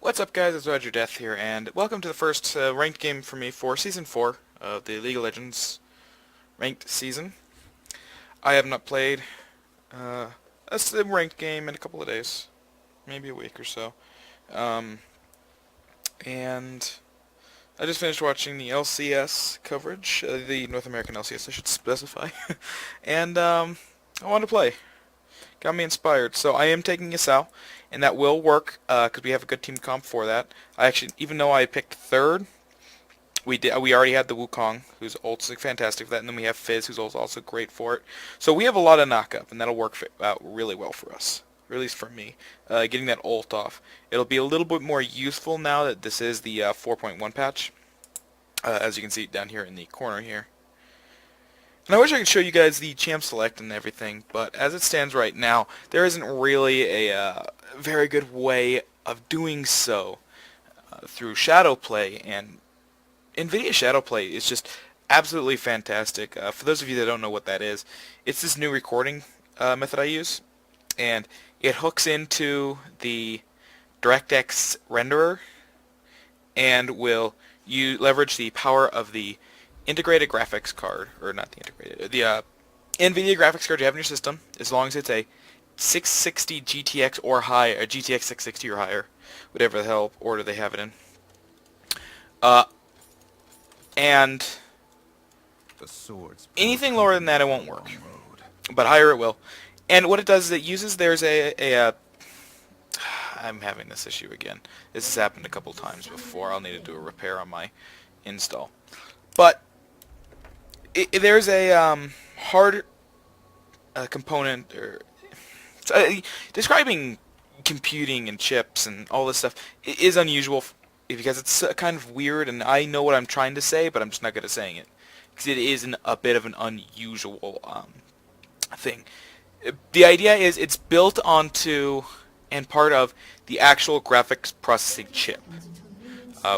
What's up, guys? It's RogerDeath here, and welcome to the first ranked game for me for Season 4 of the League of Legends ranked season. I have not played a ranked game in a couple of days, maybe a week or so. And I just finished watching the LCS coverage, the North American LCS, I should specify, and I wanted to play. Got me inspired. So I am taking a Sal, and that will work because we have a good team comp for that. I actually, even though I picked third, we already had the Wukong, whose ult's fantastic for that, and then we have Fizz, whose ult's also great for it. So we have a lot of knock-up, and that'll work out really well for us, or at least for me. Getting that ult off. It'll be a little bit more useful now that this is the 4.1 patch, as you can see down here in the corner here. And I wish I could show you guys the champ select and everything, but as it stands right now, there isn't really a very good way of doing so through shadow play, and NVIDIA shadow play is just absolutely fantastic. For those of you that don't know what that is, it's this new recording method I use, and it hooks into the DirectX renderer and will leverage the power of the integrated graphics card, or not the integrated, the NVIDIA graphics card you have in your system, as long as it's a 660 GTX or higher, a GTX 660 or higher, whatever the hell order they have it in. And anything lower than that, it won't work, but higher it will. And what it does is it uses, there's I'm having this issue again. This has happened a couple times before. I'll need to do a repair on my install. But there's a hard component, or describing computing and chips and all this stuff is unusual because it's kind of weird, and I know what I'm trying to say, but I'm just not good at saying it because it is a bit of an unusual thing. The idea is it's built onto and part of the actual graphics processing chip,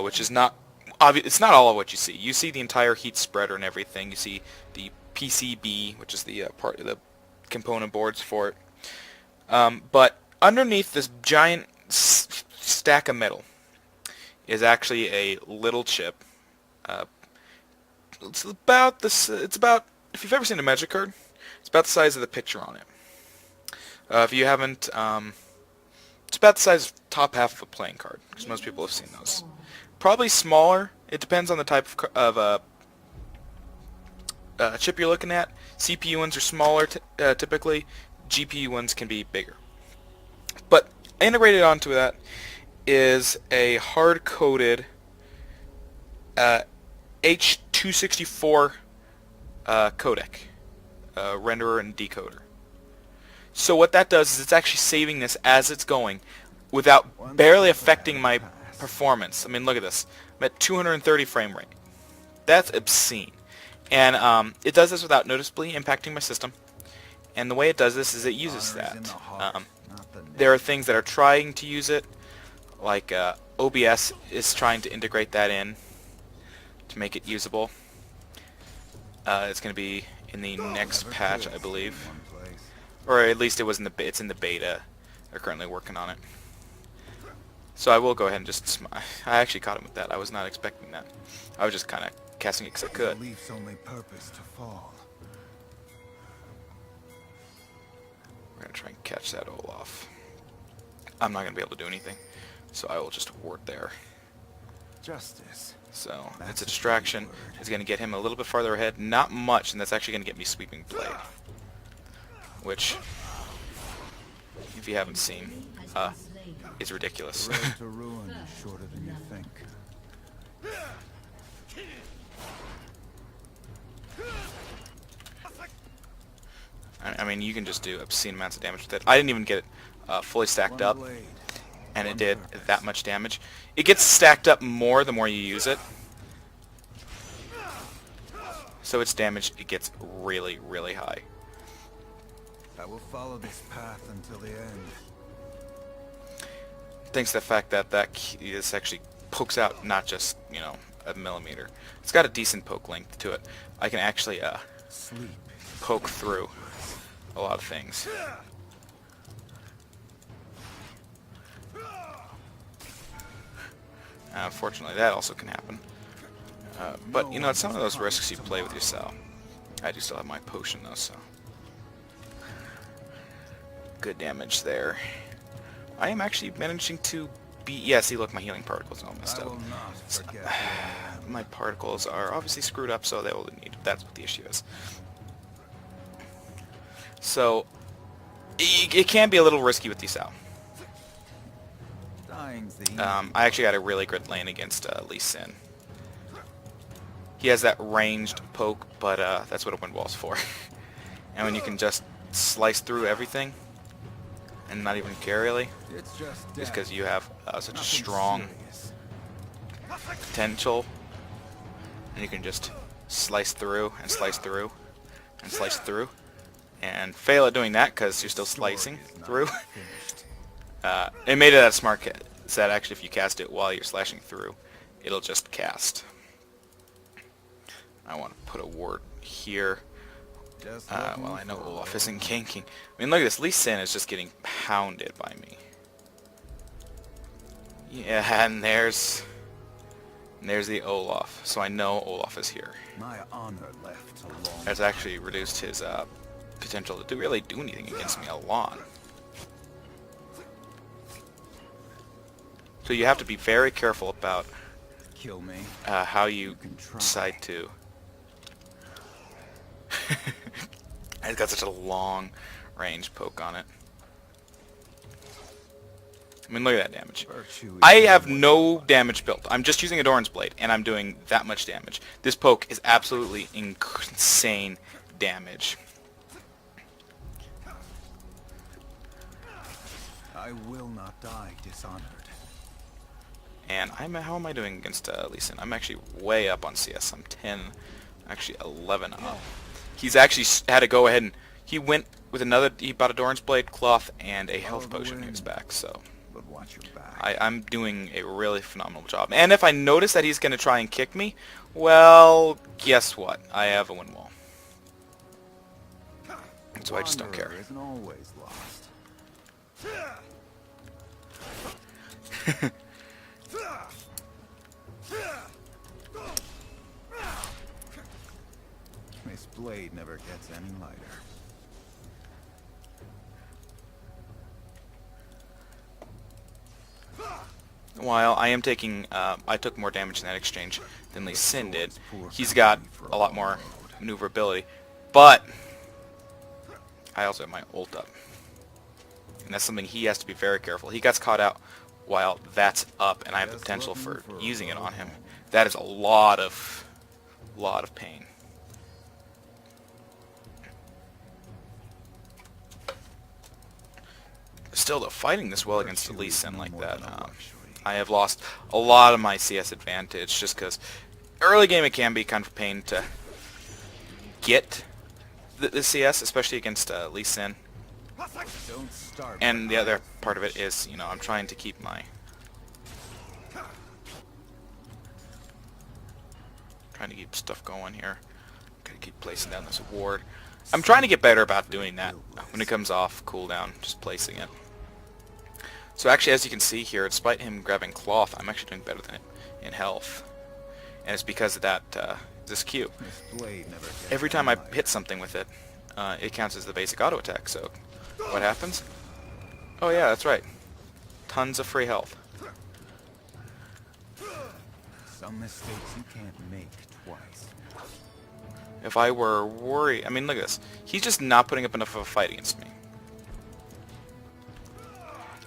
which is not it's not all of what you see. You see the entire heat spreader and everything. You see the PCB, which is the part of the component boards for it. But underneath this giant stack of metal is actually a little chip. It's about this. It's about, if you've ever seen a Magic card, it's about the size of the picture on it. If you haven't, it's about the size of the top half of a playing card, because most people have seen those. Probably smaller. It depends on the type of chip you're looking at. CPU ones are smaller typically. GPU ones can be bigger. But integrated onto that is a hard-coded H.264 codec, renderer and decoder. So what that does is it's actually saving this as it's going without barely affecting my performance. I mean, look at this. I'm at 230 frame rate. That's obscene. And it does this without noticeably impacting my system. And the way it does this is it uses that. There are things that are trying to use it, like OBS is trying to integrate that in to make it usable. It's going to be in the next patch, I believe. Or at least it's in the beta. They're currently working on it. So I will go ahead and just I actually caught him with that. I was not expecting that. I was just kind of casting it because I could. We're going to try and catch that Olaf. I'm not going to be able to do anything, so I will just ward there. Justice. So it's a distraction. It's going to get him a little bit farther ahead. Not much, and that's actually going to get me sweeping blade. Which, if you haven't seen, is ridiculous. I mean, you can just do obscene amounts of damage with it. I didn't even get it fully stacked up, and it did that much damage. It gets stacked up more the more you use it. So its damage, it gets really, really high. I will follow this path until the end. Thanks to the fact that this actually pokes out not just, you know, a millimeter. It's got a decent poke length to it. I can actually poke through a lot of things. Fortunately, that also can happen. But, you know, it's some of those risks you play with your cell. I do still have my potion, though, so... Good damage there. I am actually managing to beat... Yeah, see, look, my healing particles are all messed up. My particles are obviously screwed up, so they will need... That's what the issue is. So, it can be a little risky with the cell. I actually got a really good lane against Lee Sin. He has that ranged poke, but that's what a wind wall's for. And when you can just slice through everything and not even care really, just because you have such a strong potential, and you can just slice through and slice through and slice through, and fail at doing that because you're still slicing through. It made it that smart that actually if you cast it while you're slashing through, it'll just cast. I want to put a ward here. Well, I know Olaf isn't ganking. I mean, look at this. Lee Sin is just getting pounded by me. Yeah, and there's the Olaf. So I know Olaf is here. My honor left alone. That's actually reduced his potential to really do anything against me a lot. So you have to be very careful about Kill me. How you decide to. It's got such a long range poke on it. I mean, look at that damage. I have no damage built. I'm just using a Doran's Blade, and I'm doing that much damage. This poke is absolutely insane damage. I will not die dishonored. And how am I doing against Lee Sin? I'm actually way up on CS. I'm 10, actually 11 up. He's actually had to go ahead and he went with another. He bought a Doran's Blade, cloth, and a health potion. He was back. So I'm doing a really phenomenal job. And if I notice that he's going to try and kick me, well, guess what? I have a wind wall. So I just don't care. Isn't always lost. This blade never gets any lighter. While I am taking, I took more damage in that exchange than Lee Sin did. He's got a lot more maneuverability, but I also have my ult up, and that's something he has to be very careful. He gets caught out while that's up, and I have the potential for using it on him. That is a lot of pain. Still, though, fighting this well against Lee Sin like that, I have lost a lot of my CS advantage just because early game it can be kind of a pain to get the CS, especially against Lee Sin. And the other part of it is, you know, I'm trying to keep my stuff going here. Gotta keep placing down this ward. I'm trying to get better about doing that when it comes off cooldown, just placing it. So actually, as you can see here, despite him grabbing cloth, I'm actually doing better than him in health. And it's because of that, this Q. Every time I hit something with it, it counts as the basic auto attack, so what happens? Oh yeah, that's right. Tons of free health. Some mistakes you can't make twice. If I were worried... I mean, look at this. He's just not putting up enough of a fight against me.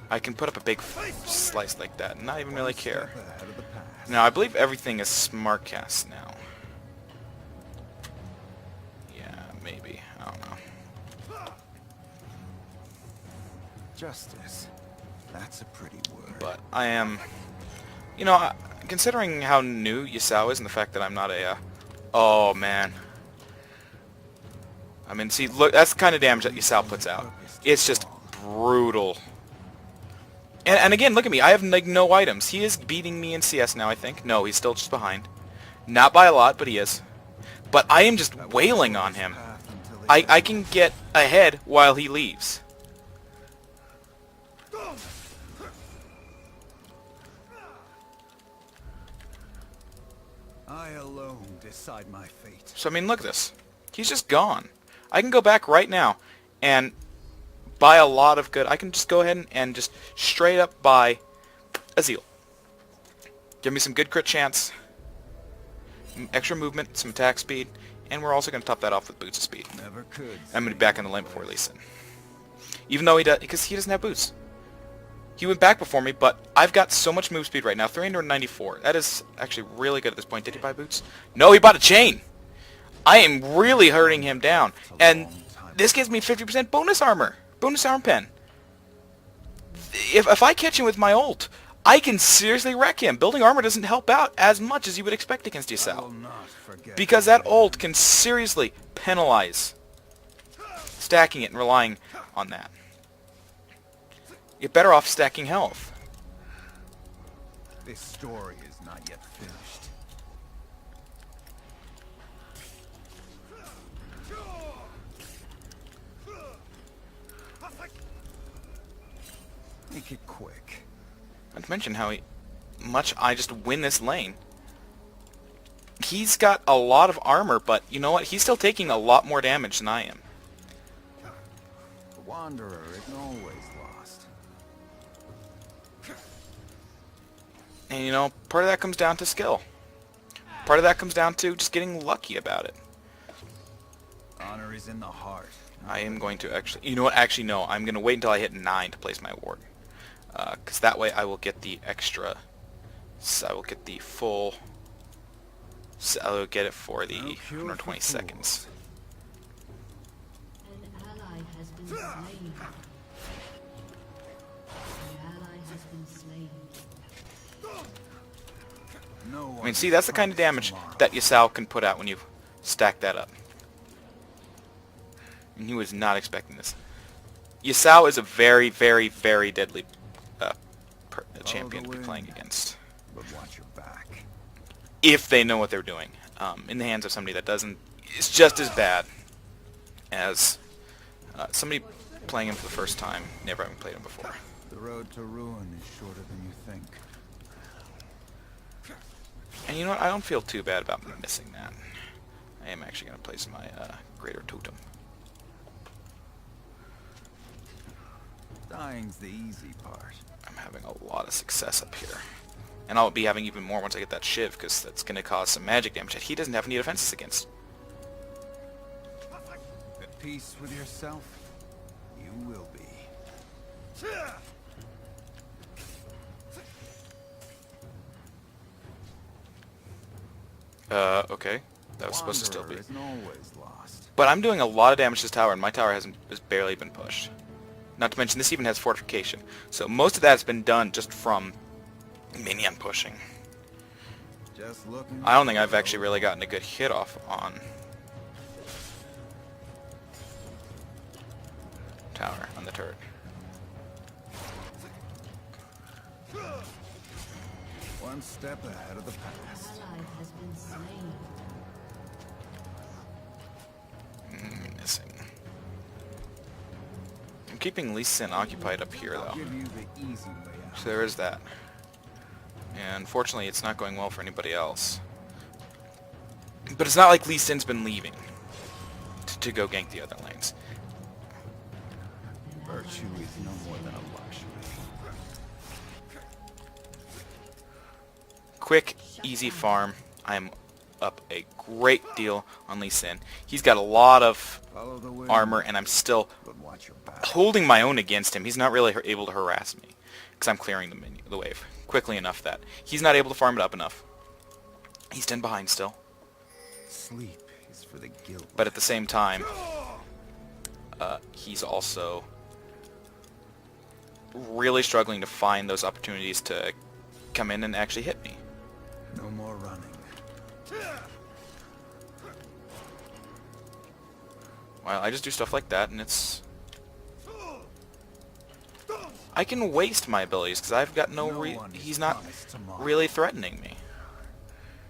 I can put up a big slice like that and not even really care. Now, I believe everything is smart cast now. Yeah, maybe. I don't know. Justice. That's a pretty word. But I am... You know, considering how new Yasao is and the fact that I'm not a... oh, man. I mean, see, look, that's the kind of damage that Yasao puts out. It's just brutal. And again, look at me. I have like no items. He is beating me in CS now, I think. No, he's still just behind. Not by a lot, but he is. But I am just wailing on him. I can get ahead while he leaves. I alone decide my fate. So, I mean, look at this. He's just gone. I can go back right now and buy a lot of good. I can just go ahead and just straight up buy a Zeal. Give me some good crit chance, extra movement, some attack speed, and we're also going to top that off with boots of speed. Never could. I'm going to be back in the lane before Lee Sin. Even though because he doesn't have boots. He went back before me, but I've got so much move speed right now, 394. That is actually really good at this point. Did he buy boots? No, he bought a chain! I am really hurting him down. And this gives me 50% bonus armor. Bonus arm pen. If I catch him with my ult, I can seriously wreck him. Building armor doesn't help out as much as you would expect against Yasao. Because that ult can seriously penalize stacking it and relying on that. You're better off stacking health. This story is not yet finished. Make it quick. Not to mention how much I just win this lane. He's got a lot of armor, but you know what? He's still taking a lot more damage than I am. The Wanderer isn't always lost. And you know, part of that comes down to skill. Part of that comes down to just getting lucky about it. Honor is in the heart. I am going to actually... You know what? Actually, no. I'm going to wait until I hit 9 to place my ward. Because that way I will get the extra... So I will get the full... So I will get it for the 120 seconds. An ally has been slain. An ally has been slain. No I mean, see, that's the kind of damage that Yasao can put out when you stack that up. And he was not expecting this. Yasao is a very, very, very deadly champion to be playing against. But watch your back. If they know what they're doing. In the hands of somebody that doesn't, it's just as bad as somebody playing him for the first time, never having played him before. The road to ruin is shorter than you think. And you know what? I don't feel too bad about missing that. I am actually going to place my Greater Totem. Dying's the easy part. I'm having a lot of success up here. And I'll be having even more once I get that Shiv, because that's going to cause some magic damage that he doesn't have any defenses against. At peace with yourself, you will be. Okay. That was supposed to still be. Wanderer isn't always lost. But I'm doing a lot of damage to this tower, and my tower has barely been pushed. Not to mention, this even has fortification. So most of that's been done just from minion pushing. Just looking. I don't think I've actually really gotten a good hit off on tower, on the turret. One step ahead of the past. Ally has been slain. Missing. I'm keeping Lee Sin occupied up here, I'll though. give you the easy way out. So there is that. And unfortunately, it's not going well for anybody else. But it's not like Lee Sin's been leaving to go gank the other lanes. Virtue is no more than a luxury. Quick, easy farm. I'm up a great deal on Lee Sin. He's got a lot of Follow the wind, armor, and I'm still but watch your back. holding my own against him. He's not really able to harass me, because I'm clearing the wave quickly enough that he's not able to farm it up enough. He's 10 behind still. Sleep is for the guilty. But at the same time, he's also really struggling to find those opportunities to come in and actually hit me. No more running. Well, I just do stuff like that, and it's... I can waste my abilities, because I've got he's not really threatening me.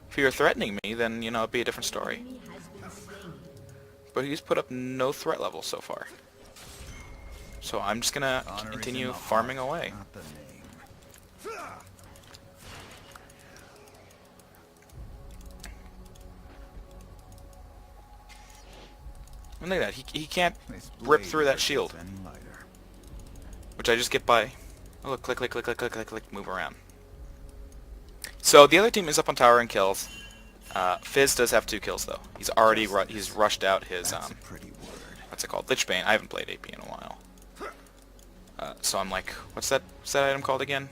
If he were threatening me, then, you know, it'd be a different story. Enemy has been slain. But he's put up no threat level so far. So I'm just gonna Honor is in continue the farming heart, away. not the name. And look at that. He can't This rip blade through that never shield. gets any lighter. Which I just get by. Oh, look, click, click, click, click, click, click, click, move around. So the other team is up on tower and kills. Fizz does have 2 kills though. He's already he's rushed out his That's a pretty word. what's it called? Lichbane. I haven't played AP in a while. So I'm like, what's that item called again?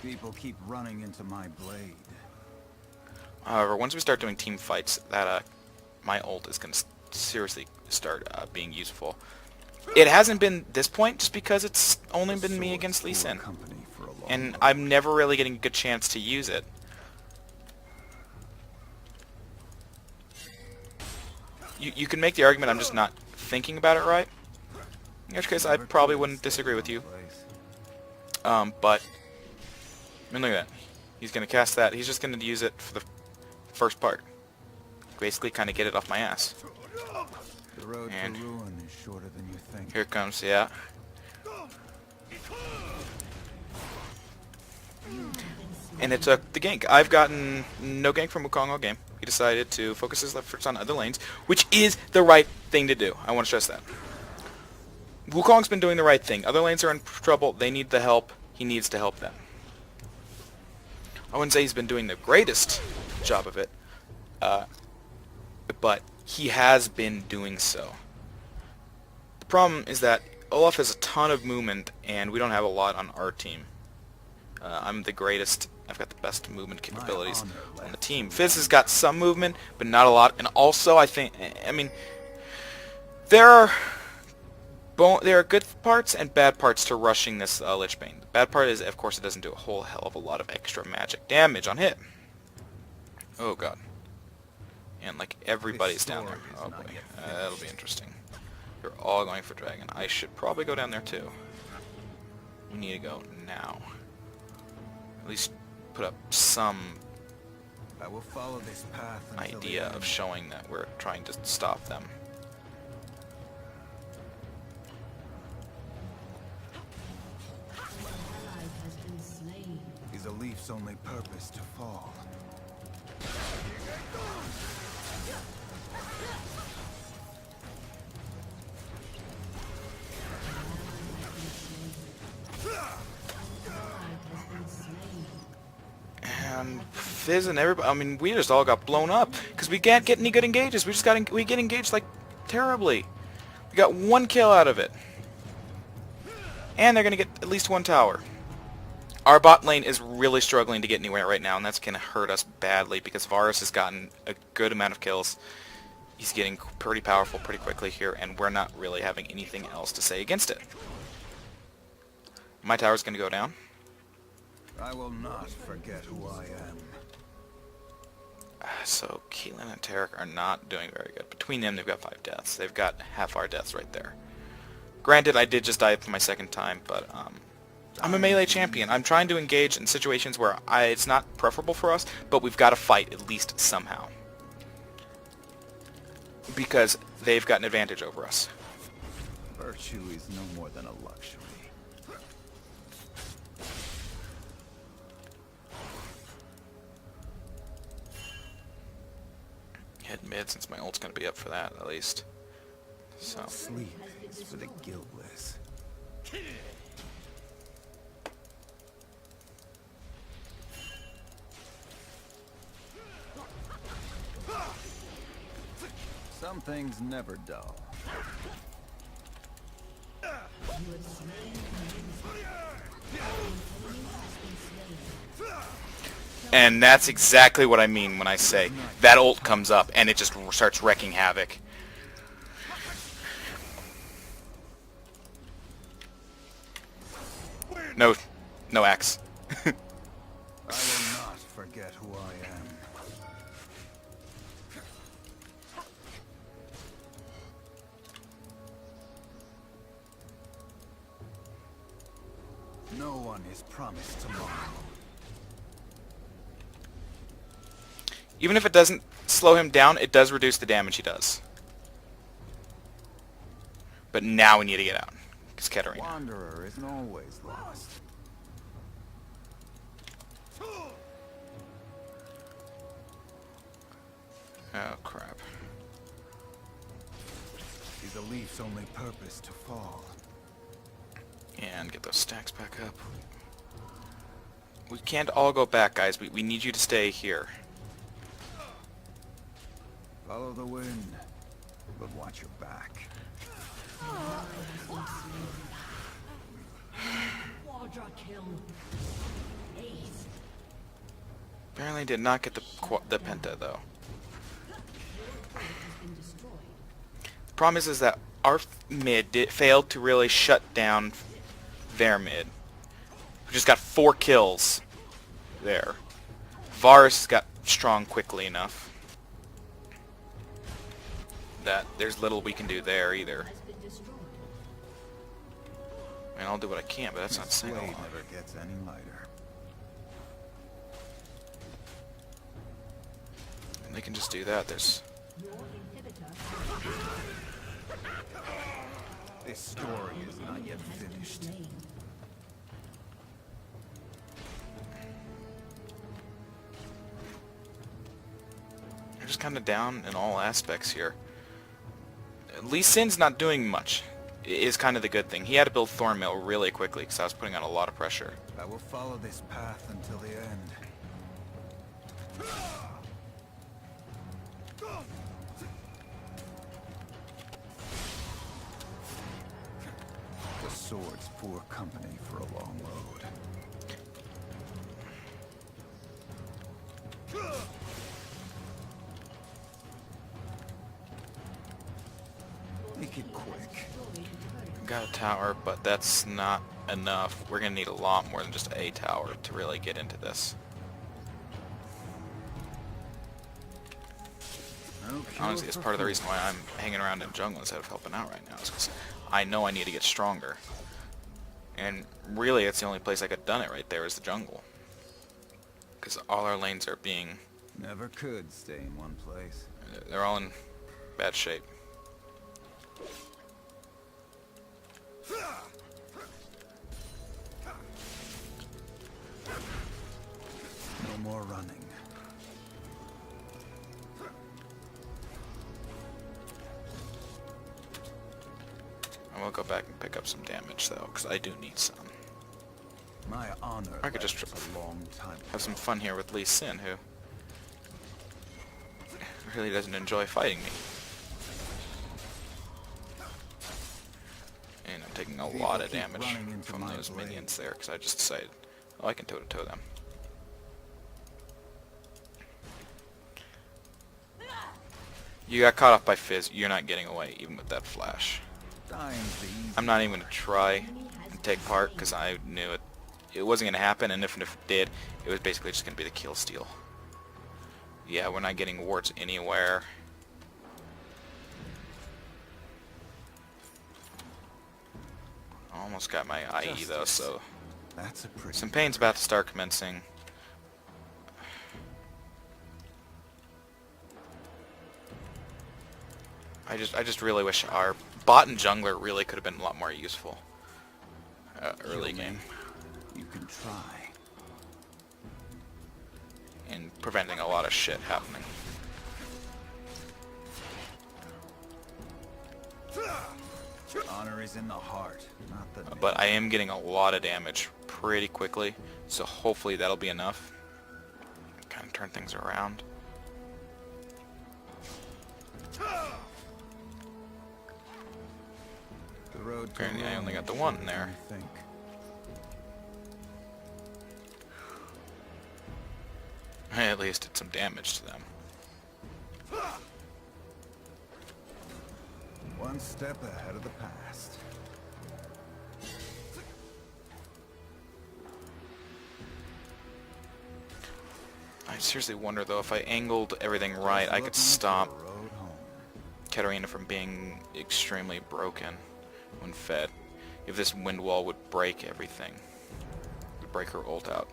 People keep running into my blade. However, once we start doing team fights, that my ult is going to seriously start being useful. It hasn't been this point just because it's only been me against Lee Sin. And I'm never really getting a good chance to use it. You can make the argument I'm just not thinking about it right. In which case, I probably wouldn't disagree with you. But, I mean, look at that. He's going to cast that. He's just going to use it for the first part. Basically, kind of get it off my ass. The road And to ruin is shorter than you think. here it comes, yeah. And it took the gank. I've gotten no gank from Wukong all game. He decided to focus his efforts on other lanes, which is the right thing to do. I want to stress that. Wukong's been doing the right thing. Other lanes are in trouble. They need the help. He needs to help them. I wouldn't say he's been doing the greatest job of it, but he has been doing so. The problem is that Olaf has a ton of movement, and we don't have a lot on our team. I'm the greatest. I've got the best movement capabilities on the team. Fizz has got some movement, but not a lot. And also, I mean, there are good parts and bad parts to rushing this Lichbane. The bad part is, of course, it doesn't do a whole hell of a lot of extra magic damage on hit. Oh god. And like everybody's down there. Oh boy, that'll be interesting. You're all going for dragon. I should probably go down there too. We need to go now. At least put up some I will follow this path until the idea end. of showing that we're trying to stop them. Ally has been slain. Is a leaf's only purpose to fall. And Fizz and everybody, I mean, we just all got blown up because we can't get any good engages. We get engaged like terribly. We got 1 kill out of it, and they're gonna get at least 1 tower. Our bot lane is really struggling to get anywhere right now, and that's gonna hurt us badly because Varus has gotten a good amount of kills. He's getting pretty powerful pretty quickly here, and we're not really having anything else to say against it. My tower's gonna go down. I will not forget who I am. So Caitlyn and Tarek are not doing very good. Between them, they've got 5 deaths. They've got half our deaths right there. Granted, I did just die for my 2nd time, but I'm a melee champion. I'm trying to engage in situations where it's not preferable for us, but we've got to fight at least somehow. Because they've got an advantage over us. Virtue is no more than a luxury. Hit mid since my ult's going to be up for that, at least. So, Sleep is for the guiltless. Some things never dull. You have slain and that's exactly what I mean when I say that ult comes up and it just starts wrecking havoc. No axe. I will not forget who I am. No one is promised tomorrow. Even if it doesn't slow him down, it does reduce the damage he does. But now we need to get out. It's Katarina. Wanderer isn't always lost. Oh, crap. Is a leaf's only purpose to fall? And get those stacks back up. We can't all go back, guys. We need you to stay here. Follow the wind, but watch your back. Quadra kill. Ace. Apparently did not get the penta, though. Has been destroyed. The problem is that our mid failed to really shut down their mid. We just got 4 kills there. Varus got strong quickly enough that there's little we can do there either. Has been destroyed. I mean, I'll do what I can, but that's not saying a Blade lot. never gets any lighter. And they can just do that. There's Your inhibitor This story is not yet has been finished. slain. they're just kind of down in all aspects here. Lee Sin's not doing much. Is kind of the good thing. He had to build Thornmail really quickly because I was putting on a lot of pressure. I will follow this path until the end. The sword's poor company for a long road. Make it quick. Got a tower, but that's not enough. We're going to need a lot more than just a tower to really get into this. No cure Honestly, it's for part of the fools. reason why I'm hanging around in jungle instead of helping out right now. Is because I know I need to get stronger. And really, it's the only place I could have done it right there is the jungle. Because all our lanes are being... Never could stay in one place. They're all in bad shape. No more running. I will go back and pick up some damage though, because I do need some. My honor I could just left a long time Have some ago. fun here with Lee Sin, who really doesn't enjoy fighting me. And I'm taking a People lot of keep damage running into from my those blade. minions there, because I just decided, oh, I can toe-to-toe them. You got caught up by Fizz. You're not getting away, even with that flash. Dying's the easy I'm not even going to try and take part, because I knew it wasn't going to happen, and if it did, it was basically just going to be the kill steal. Yeah, we're not getting wards anywhere. Almost got my IE though, Justice. so That's a pretty some pain's about to start commencing. I just really wish our bot and jungler really could have been a lot more useful early Kill me. game You can try. in preventing a lot of shit happening. Honor is in the heart, not the But I am getting a lot of damage pretty quickly, so hopefully that'll be enough. Kind of turn things around. The road to Apparently I Rome only got the is one shorter there. than you think. I at least did some damage to them. One step ahead of the past. I seriously wonder though, if I angled everything right, I could Looking stop for a road home. Katarina from being extremely broken when fed. If this wind wall would break everything. It would break her ult out.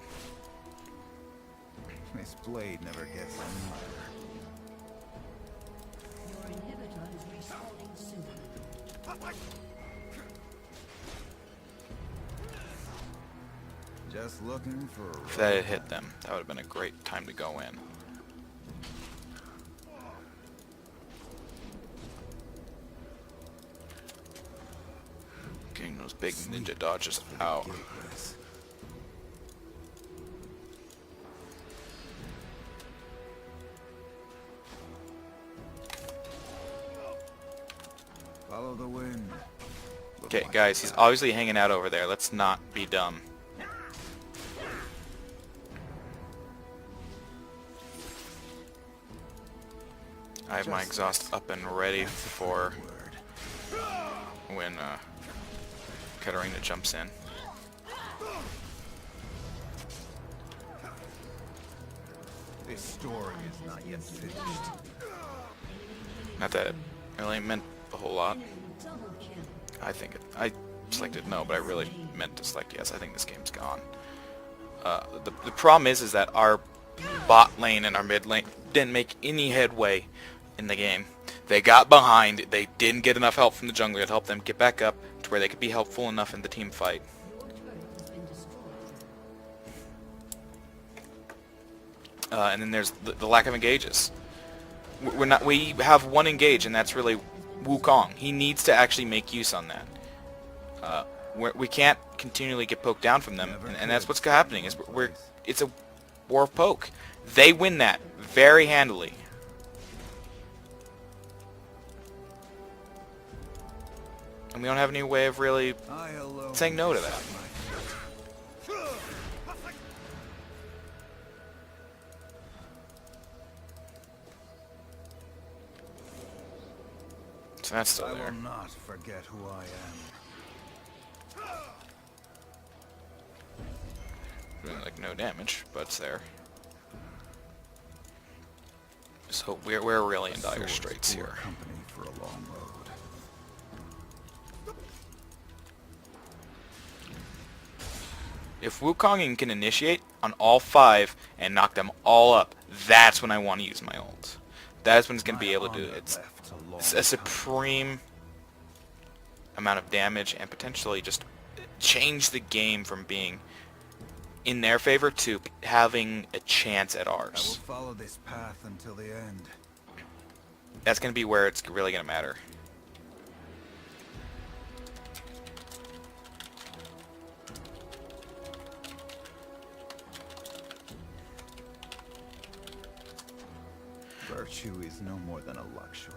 This blade never gets any lighter. Your inhibitor is respawning soon. Just looking for a If that had road hit home. them, that would have been a great time to go in. those big ninja dodges out. Gateway. Follow the wind. Okay, guys, he's obviously hanging out over there. Let's not be dumb. I have my exhaust up and ready for when Katarina jumps in. This story is not yet finished. Not that it really meant a whole lot. Double kill. I selected no, but I really meant to select yes. I think this game's gone. The problem is that our bot lane and our mid lane didn't make any headway in the game. They got behind. They didn't get enough help from the jungler to help them get back up to where they could be helpful enough in the team fight. Your turret has been destroyed. And then there's the lack of engages. We have one engage, and that's really Wukong. He needs to actually make use on that. We can't continually get poked down from them, and that's what's happening. Is it's a war of poke. They win that very handily. And we don't have any way of really saying no to that. So that's still I there. will not forget who I am. Doing like no damage, but it's there. So we're really in dire Swords straits poor here. company for a long road. If Wukong can initiate on all 5 and knock them all up, that's when I want to use my ult. That's when it's going to be able to do it. It's a supreme amount of damage and potentially just change the game from being in their favor to having a chance at I will ours. follow this path until the end. That's going to be where it's really going to matter. Virtue is no more than a luxury.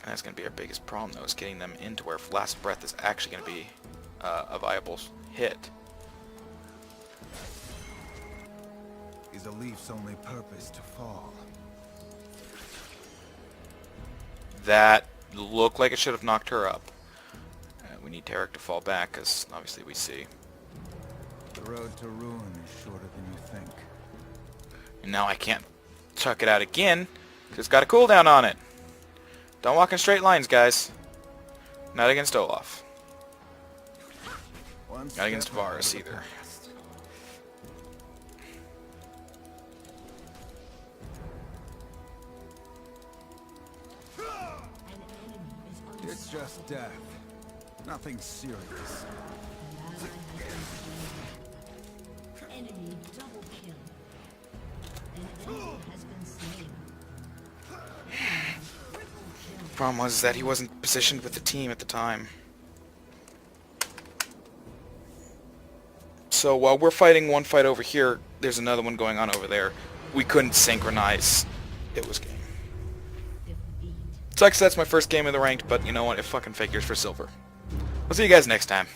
And that's going to be our biggest problem, though, is getting them into where Last Breath is actually going to be a viable hit. Is a leaf's only purpose to fall? That looked like it should have knocked her up. We need Tarek to fall back, because obviously we see. The road to ruin is shorter than you think. And now I can't chuck it out again, because it's got a cooldown on it. Don't walk in straight lines, guys. Not against Olaf. One Not against step ahead Varus of the either. past. An enemy is It's just death. Nothing serious. An ally has been slain. Enemy double kill. An enemy has been slain. Triple kill. Problem was that he wasn't positioned with the team at the time. So while we're fighting one fight over here, there's another one going on over there. We couldn't synchronize. It was game. Defeat. Sucks that's my first game of the ranked, but you know what? It fucking figures for silver. I'll see you guys next time.